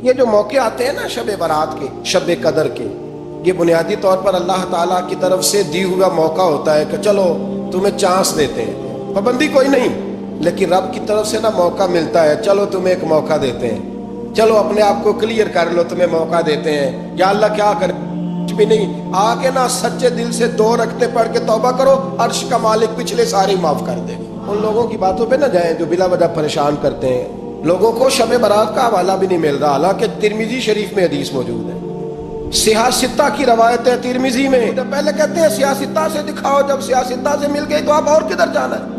یہ جو موقع آتے ہیں نا شب برات کے، شب قدر کے، یہ بنیادی طور پر اللہ تعالیٰ کی طرف سے دی ہوا موقع ہوتا ہے کہ چلو تمہیں چانس دیتے ہیں، پابندی کوئی نہیں، لیکن رب کی طرف سے نا موقع ملتا ہے، چلو تمہیں ایک موقع دیتے ہیں، چلو اپنے آپ کو کلیئر کر لو، تمہیں موقع دیتے ہیں۔ یا اللہ کیا کرے؟ کچھ بھی نہیں، آ کے نا سچے دل سے 2 رکعتیں پڑھ کے توبہ کرو، عرش کا مالک پچھلے سارے معاف کر دے۔ ان لوگوں کی باتوں پہ نہ جائیں جو بلا وجہ پریشان کرتے ہیں لوگوں کو۔ شب برات کا حوالہ بھی نہیں مل رہا، حالانکہ ترمذی شریف میں حدیث موجود ہے، سیاہ ستہ کی روایت ہے ترمذی میں۔ پہلے کہتے ہیں سیاہ ستہ سے دکھاؤ، جب سیاہ ستہ سے مل گئی تو اب اور کدھر جانا ہے؟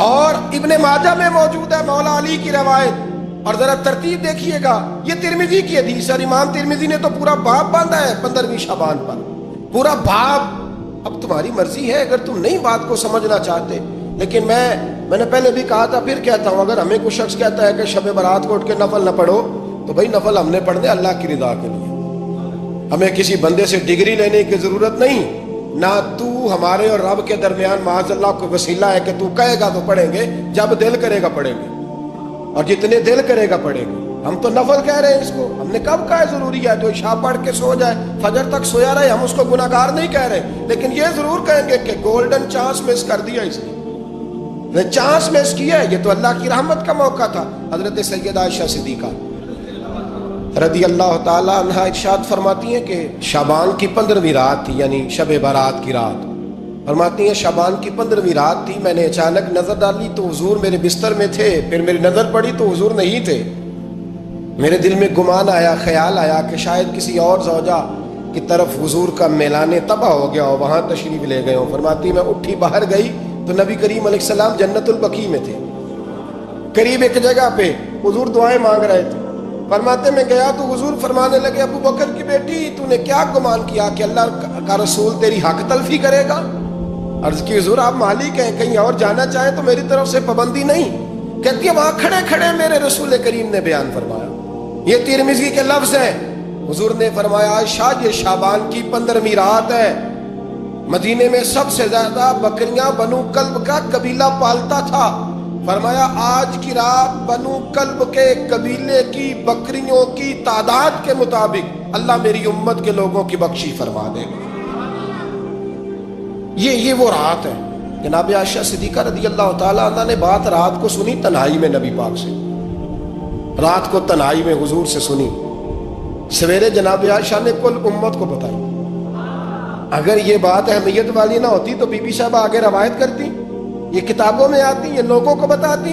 اور ابن ماجہ میں موجود ہے مولا علی کی روایت، اور ذرا ترتیب دیکھیے گا، یہ ترمذی کی حدیث ہے، امام ترمذی نے تو پورا باب باندھا ہے 15ویں شعبان پر، پورا باب۔ اب تمہاری مرضی ہے اگر تم نہیں بات کو سمجھنا چاہتے، لیکن میں نے پہلے بھی کہا تھا، پھر کہتا ہوں، اگر ہمیں کوئی شخص کہتا ہے کہ شب برات کو اٹھ کے نفل نہ پڑھو، تو بھائی نفل ہم نے پڑھنے اللہ کی رضا کے لیے، ہمیں کسی بندے سے ڈگری لینے کی ضرورت نہیں، نہ تو ہمارے اور رب کے درمیان معاذ اللہ کو وسیلہ ہے کہ تو کہے گا تو پڑھیں گے، جب دل کرے گا پڑھیں گے، اور جتنے دل کرے گا پڑھیں گے۔ ہم تو نفل کہہ رہے ہیں اس کو، ہم نے کب کہا ہے ضروری ہے تو عشاء پڑھ کے سو جائے، فجر تک سویا رہے، ہم اس کو گناہگار نہیں کہہ رہے، لیکن یہ ضرور کہیں گے کہ گولڈن چانس مس کر دیا اس نے چانس مس کیا ہے، یہ تو اللہ کی رحمت کا موقع تھا۔ حضرت سیدہ عائشہ صدیقہ رضی اللہ تعالیٰ عنہ ارشاد فرماتی ہیں کہ شعبان کی 15ویں رات تھی، یعنی شب برات کی رات، فرماتی ہیں شعبان کی 15ویں رات تھی، میں نے اچانک نظر ڈالی تو حضور میرے بستر میں تھے، پھر میری نظر پڑی تو حضور نہیں تھے، میرے دل میں گمان آیا، خیال آیا کہ شاید کسی اور زوجہ کی طرف حضور کا میلانے تباہ ہو گیا ہو، وہاں تشریف لے گئے ہوں۔ فرماتی میں اٹھی باہر گئی تو نبی کریم علیہ السلام جنت البقیع میں تھے، قریب ایک جگہ پہ حضور دعائیں مانگ رہے تھے۔ فرماتے میں گیا تو حضور فرمانے لگے، ابو بکر کی بیٹی تو نے کیا گمان کیا کہ اللہ کا رسول تیری حق تلفی کرے گا؟ عرض کی حضور آپ مالک ہیں، کہیں اور جانا چاہیں تو میری طرف سے پابندی نہیں۔ کہتی ہے وہاں کھڑے کھڑے میرے رسول کریم نے بیان فرمایا، یہ ترمذی کے لفظ ہیں، حضور نے فرمایا عائشہ یہ شعبان کی 15ویں رات ہے، مدینے میں سب سے زیادہ بکریاں بنو کلب کا قبیلہ پالتا تھا، فرمایا آج کی رات بنو کلب کے قبیلے کی بکریوں کی تعداد کے مطابق اللہ میری امت کے لوگوں کی بخشی فرما دے گا۔ یہ وہ رات ہے۔ جناب عائشہ صدیقہ رضی اللہ تعالیٰ عنہ نے بات رات کو سنی تنہائی میں نبی پاک سے، رات کو تنہائی میں حضور سے سنی، سویرے جناب عائشہ نے کل امت کو بتائی۔ اگر یہ بات اہمیت والی نہ ہوتی تو بی بی صاحب آگے روایت کرتی، یہ کتابوں میں آتی، یہ لوگوں کو بتاتی۔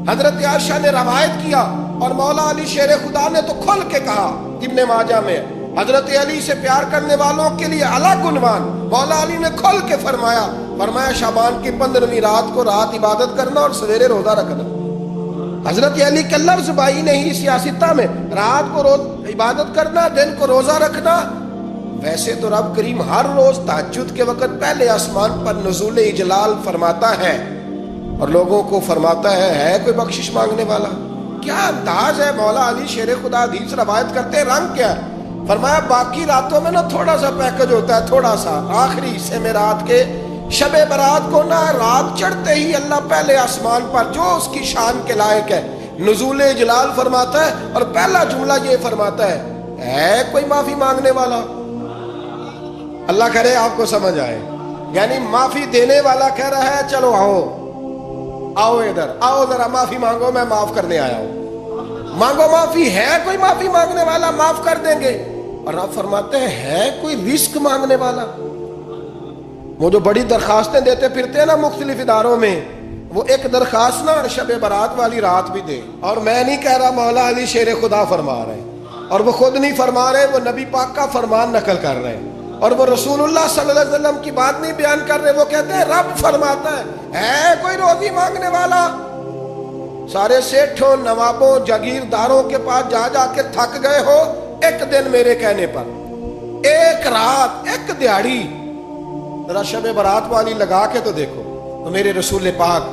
حضرت عائشہ نے روایت کیا اور مولا علی شیر خدا نے تو کھل کے کہا، ابن ماجہ میں حضرت علی سے پیار کرنے والوں کے لیے الگ عنوان، مولا علی نے کھل کے فرمایا شعبان کی 15ویں رات کو رات عبادت کرنا اور سویرے روزہ رکھنا۔ حضرت علی کے لفظ بائی نہیں سیاستہ میں، رات کو روز عبادت کرنا، دن کو روزہ رکھنا۔ ویسے تو رب کریم ہر روز تہجد کے وقت پہلے آسمان پر نزول اجلال فرماتا ہے اور لوگوں کو فرماتا ہے کوئی بخشش مانگنے والا؟ کیا انداز ہے مولا علی شیر خدا حدیث روایت کرتے ہیں، رنگ کیا ہے؟ فرمایا باقی راتوں میں نا تھوڑا سا پیکج ہوتا ہے، تھوڑا سا آخری حصے میں رات کے شب برات کو نا رات چڑھتے ہی اللہ پہلے آسمان پر جو اس کی شان کے لائق ہے نزول اجلال فرماتا ہے، اور پہلا جملہ یہ فرماتا ہے کوئی معافی مانگنے والا؟ اللہ کرے آپ کو سمجھ آئے، یعنی معافی دینے والا کہہ رہا ہے چلو آؤ ادھر آؤ ذرا معافی مانگو، میں معاف کرنے آیا ہوں، مانگو معافی، ہے کوئی معافی مانگنے والا؟ معاف کر دیں گے۔ اور آپ فرماتے ہیں ہے کوئی رزق مانگنے والا؟ وہ جو بڑی درخواستیں دیتے پھرتے ہیں نا مختلف اداروں میں، وہ ایک درخواست نا شب برات والی رات بھی دے۔ اور میں نہیں کہہ رہا، مولا علی شیر خدا فرما رہے ہیں، اور وہ خود نہیں فرما رہے، وہ نبی پاک کا فرمان نقل کر رہے ہیں، اور وہ رسول اللہ صلی اللہ علیہ وسلم کی بات نہیں بیان کر رہے، وہ کہتے ہیں رب فرماتا ہے کوئی روزی مانگنے والا؟ سارے سیٹھوں نوابوں جاگیرداروں کے پاس جا کے تھک گئے ہو، ایک دن میرے کہنے پر، ایک رات، ایک دیہڑی ذرا شب برات والی لگا کے تو دیکھو۔ تو میرے رسول پاک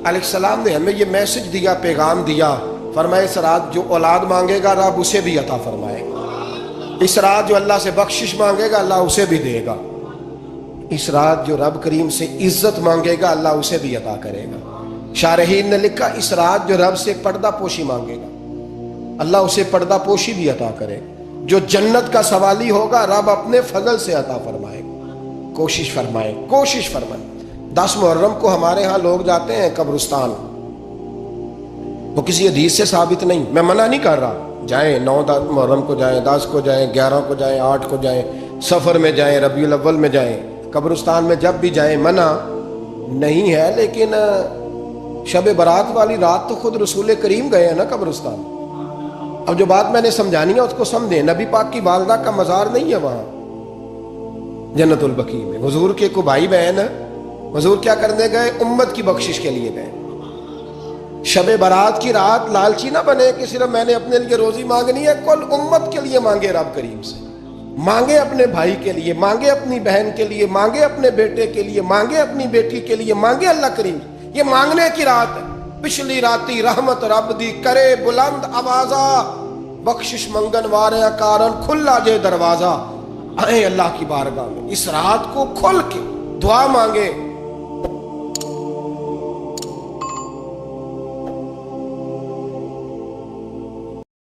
علیہ السلام نے ہمیں یہ میسج دیا، پیغام دیا، فرمایا اس رات جو اولاد مانگے گا رب اسے بھی عطا فرمائے گا، اس رات جو اللہ سے بخشش مانگے گا اللہ اسے بھی دے گا، اس رات جو رب کریم سے عزت مانگے گا اللہ اسے بھی عطا کرے گا۔ شارحین نے لکھا اس رات جو رب سے پردہ پوشی مانگے گا، اللہ اسے پردہ پوشی بھی عطا کرے. جو جنت کا سوالی ہوگا رب اپنے فضل سے عطا فرمائے. کوشش فرمائے, کوشش فرمائے. 10 محرم کو ہمارے ہاں لوگ جاتے ہیں قبرستان, وہ کسی حدیث سے ثابت نہیں, میں منع نہیں کر رہا, جائیں 9 محرم کو جائیں, 10 کو جائیں, 11 کو جائیں, 8 کو جائیں, سفر میں جائیں, ربیع الاول میں جائیں, قبرستان میں جب بھی جائیں, منع نہیں ہے. لیکن شب برات والی رات تو خود رسول کریم گئے ہیں نا قبرستان. اب جو بات میں نے سمجھانی ہے اس کو سمجھیں. نبی پاک کی والدہ کا مزار نہیں ہے وہاں جنت البقیع میں. حضور کے کو بھائی بہن, حضور کیا کرنے گئے؟ امت کی بخشش کے لیے گئے. شب برات کی رات لالچی نہ بنے کہ صرف میں نے اپنے لیے روزی مانگنی ہے. کل امت کے لیے مانگے رب کریم سے, مانگے اپنے بھائی کے لیے, مانگے اپنی بہن کے لیے, مانگے اپنے بیٹے کے لیے, مانگے اپنی بیٹی کے لیے, مانگے اللہ کریم. یہ مانگنے کی رات ہے. پچھلی راتی رحمت رب دی کرے بلند آوازہ, بخشش منگن وارے کارن کھلا جے دروازہ. آئیں اللہ کی بارگاہ میں اس رات کو کھل کے دعا مانگے,